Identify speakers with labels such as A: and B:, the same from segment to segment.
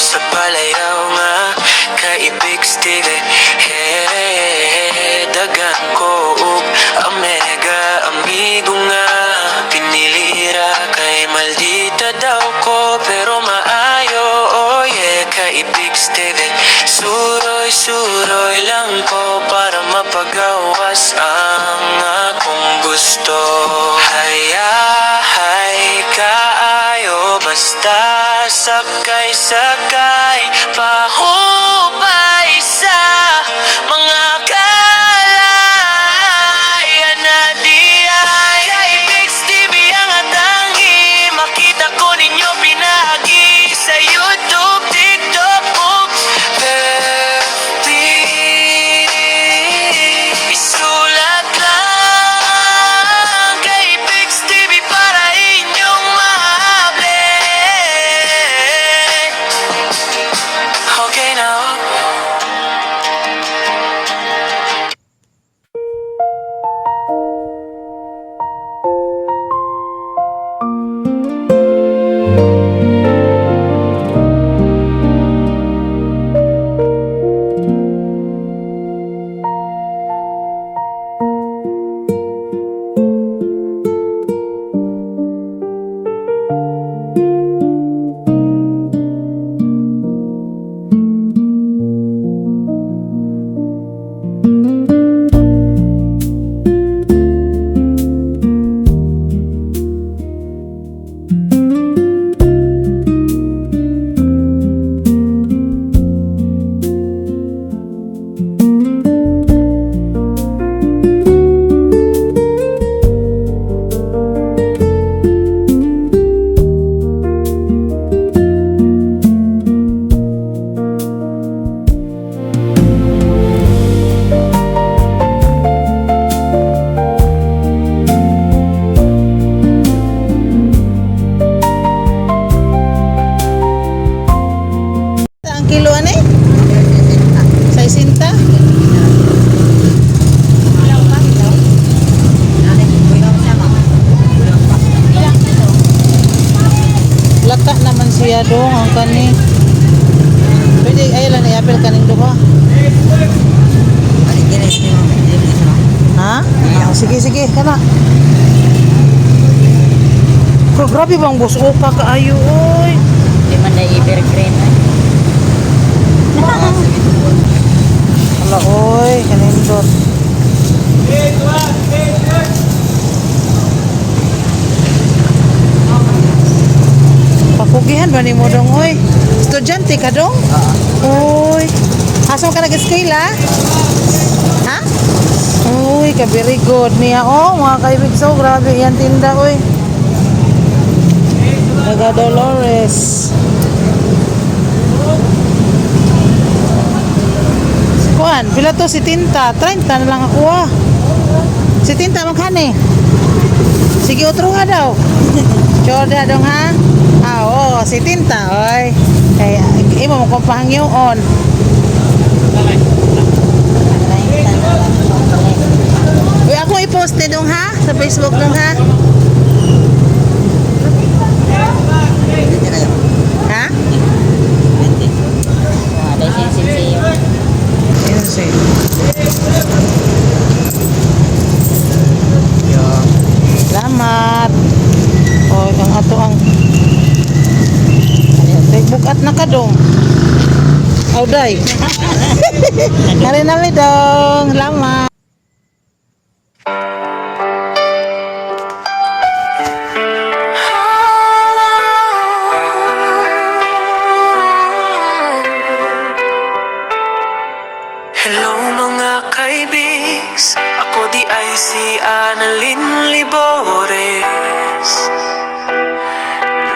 A: sa palayaw nga kaibig Steve. Hey, dagan ko ug Omega amigo nga pinilira kay maldita daw ko pero maayo. Oh yeah, kaibig Steve. Suroy lang ko para mapagawas ang akong gusto. Hay kaayo basta sakay pahupay sa mga kalayan na di ay kaibig Stevie ang atangi. Makita ko ninyo pinagi sa YouTube, TikTok, oops, FB. Isulat lang kaibig Stevie para inyong mahable. Okay now.
B: Ang kilo ani? Sa isinta? Lata naman siya dong ang kani. Pwede ay lang i-apel kaning duha. Ha? Ah, sige kana. Ko grabe bang boss o kaayo oy.
C: Di man na evergreen.
B: Ala oy kanindot. Papugihan ba ni mo dong oy? Estudyante ka dong? Oy. Asa ka nag-eskwela? Ha? Uy, ka very good niya. Oh, mga kaibig so, grabe yan tinda, oy. Taga Dolores. Kuan, pila to si Tinta? 30 na lang ako ah. Si Tinta magkani? Sige, otro nga daw. Choda dong ha? Ah, oo, si Tinta, oy. Kaya, imo mo kong pahangyoon. Uy, ako i-post ni dong ha? Sa Facebook dong ha? Ha?
C: Ada sisi
B: Ayun si. Salamat. Oh, ang ato ang bukat na ka dong. Auday. Nari dong. Salamat.
A: Hello mga kaibigs, ako di ay si Annalyn Libores.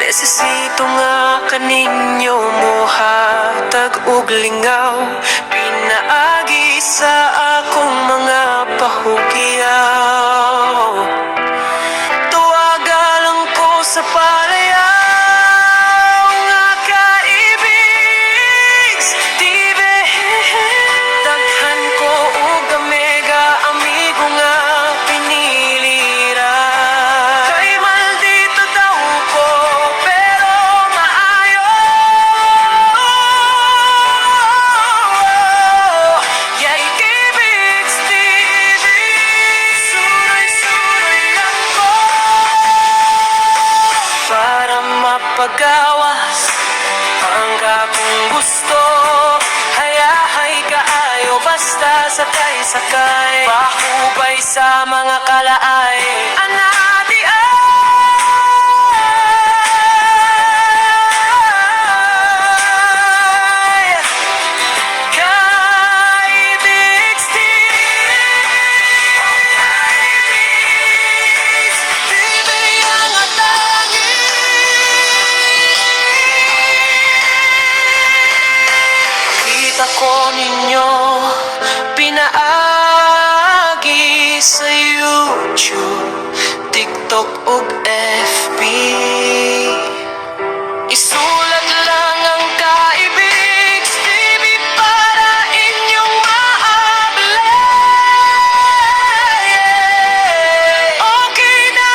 A: Nesesito nga kaninyo mo hatag ug lingaw, pinaagi sa akong mga pahugyaw. Tuwaga lang ko sa palayaw nga kaibigs, tibe. Daghan ko ug Omega amigo nga pinilira. Kay maldito daw ko pero maayo. mapagawas hanggang kung gusto. Hayahay kaayo basta sakay-sakay, pahubay sa mga kalaay. Anadi ay kay Big Steve. Bibig ang atangin. Kita ko ninyo pinaagi sa YouTube, TikTok ug FB. Isulat lang ang Kaibig TV para inyong ma-apply. Okay na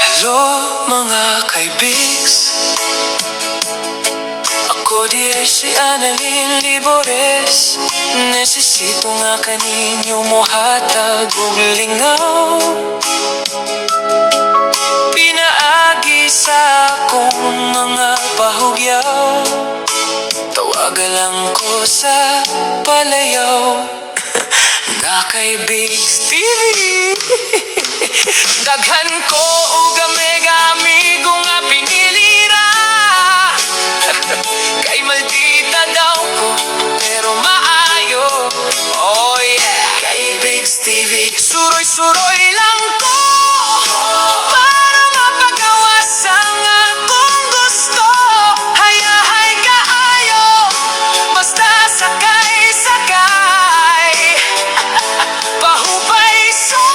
A: hello mga kaibigs, ako di ay si Annalyn Libores. Nesesito nga kaninyo mo hatag ug lingaw, pinaagi sa akong mga pahugyaw. Tawagan lang ko sa palayaw nga kay Big Stevie. Daghan ko og mega amigo nga pinilira. Kay maldita daw ko pero maayo. Oh yeah, kay Big Stevie. Suroy-suroy lang ko para mapagawas ang akong gusto. Hayahay kaayo basta sakay-sakay, pahubay sa.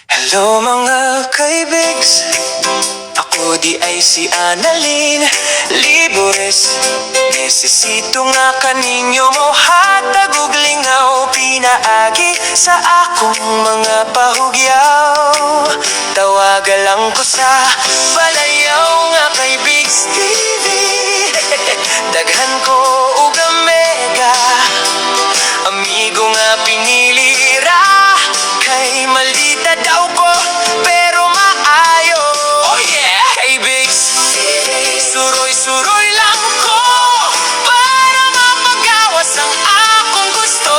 A: Hello mga kaibigs, ako di ay si Annalyn Libores. Nesesito nga kaninyo mo hatag ug lingaw, pinaagi sa akong mga pahugyaw. Tawagan lang ko sa palayaw nga kay Big Stevie. Daghan ko ug mega amigo nga pinilira. Kay maldita daw ko pero maayo. Oh yeah, kay Big Stevie. Suroy-suroy lang ko para mapagawas ang akong gusto.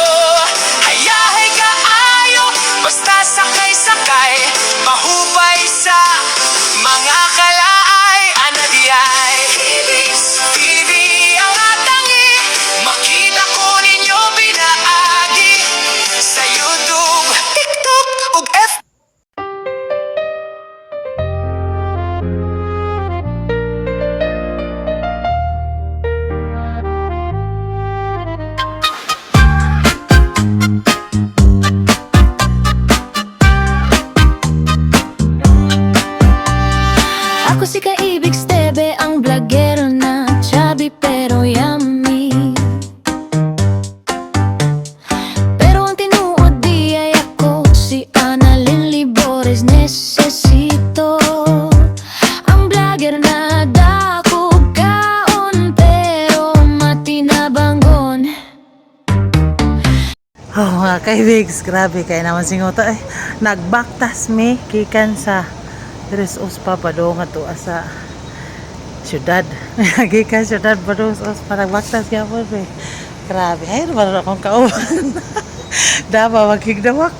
A: Hayahay kaayo basta sakay-sakay, mahubay sa mga kalaay. Anadiyay Big Stevie ang atangi, makita ko ninyo pinaagi sa YouTube, TikTok ug FB.
D: Ako si Kaibig Stebe, ang vlogger na chubby pero yummy. Pero ang tinuod di ay ako, si Annalyn Libores. Nesesito ang vlogger na dako kaon pero matinabanggon.
B: Oh, mga kaibigs, grabe kayo naman singoto eh. Nagbaktas me kikan sa Tres Uspa padong ato sa syudad. Gikan syudad padong sa Uspa nagbaktas gyapon be. Grabe, ay naman akong kauban. Daba magkigdawak.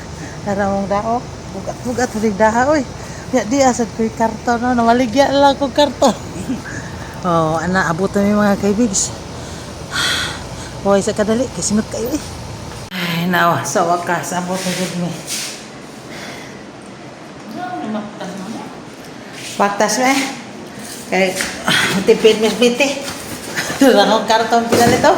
B: Para mong daok. Bugat-bugat ulit daha oy. Ya di asad ko'y karton no, namaligya lang kong karton. Oh, ana abot na mga kaibigs. Hoy sa kadali kay sinot kayo eh. Ay, nawa, sa wakas, abot na gud mi. Baktas me. Kay tipid mis biti. Akong karton pinalito.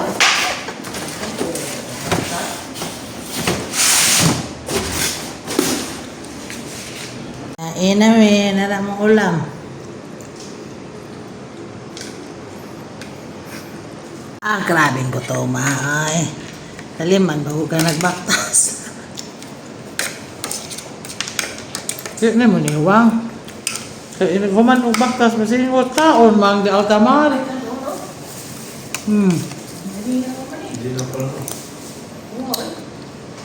B: Inamin, nara mong ulam. Grabing ko to, maay. Kaliman, bago ka nagbaktas. Kaya na mo niwang. Kaya inaghuman og baktas, masingot taon, mang di altamar.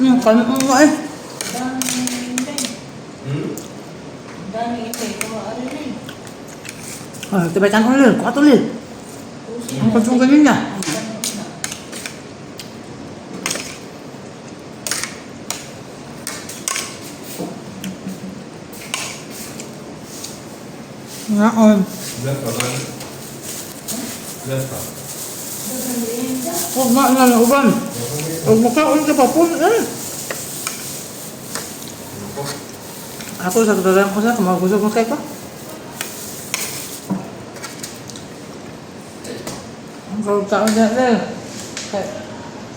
B: Kanon mo eh. Tibakan ulit, kuat ulit. Ang pansong ganyan niya. Ngaon. Huwag na na uban. Huwag makaon ka pa po. Ako sa kadalang ko sa kumagusok mo kayo pa. Ang kautaon niya rin.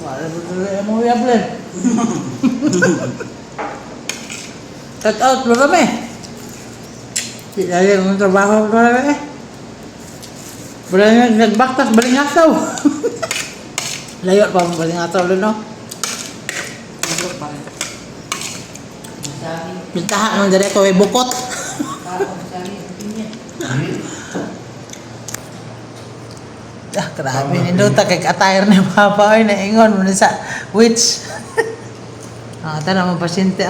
B: Wala mo tuloy mo yablen. Cut out, marami. Tidak ada yang trabaho para eh. Berani nagbaktas balingasaw. Layo pa ang balingasaw ulit no. Pintahan ng dire ko ay bukot. Grabe nindo ta kay attire ni papa ay naingon mo sa witch. Tanang mga pasyente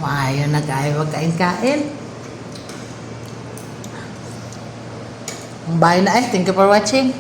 B: Maayo na kayo magkain-kain. Bye na eh. Thank you for watching.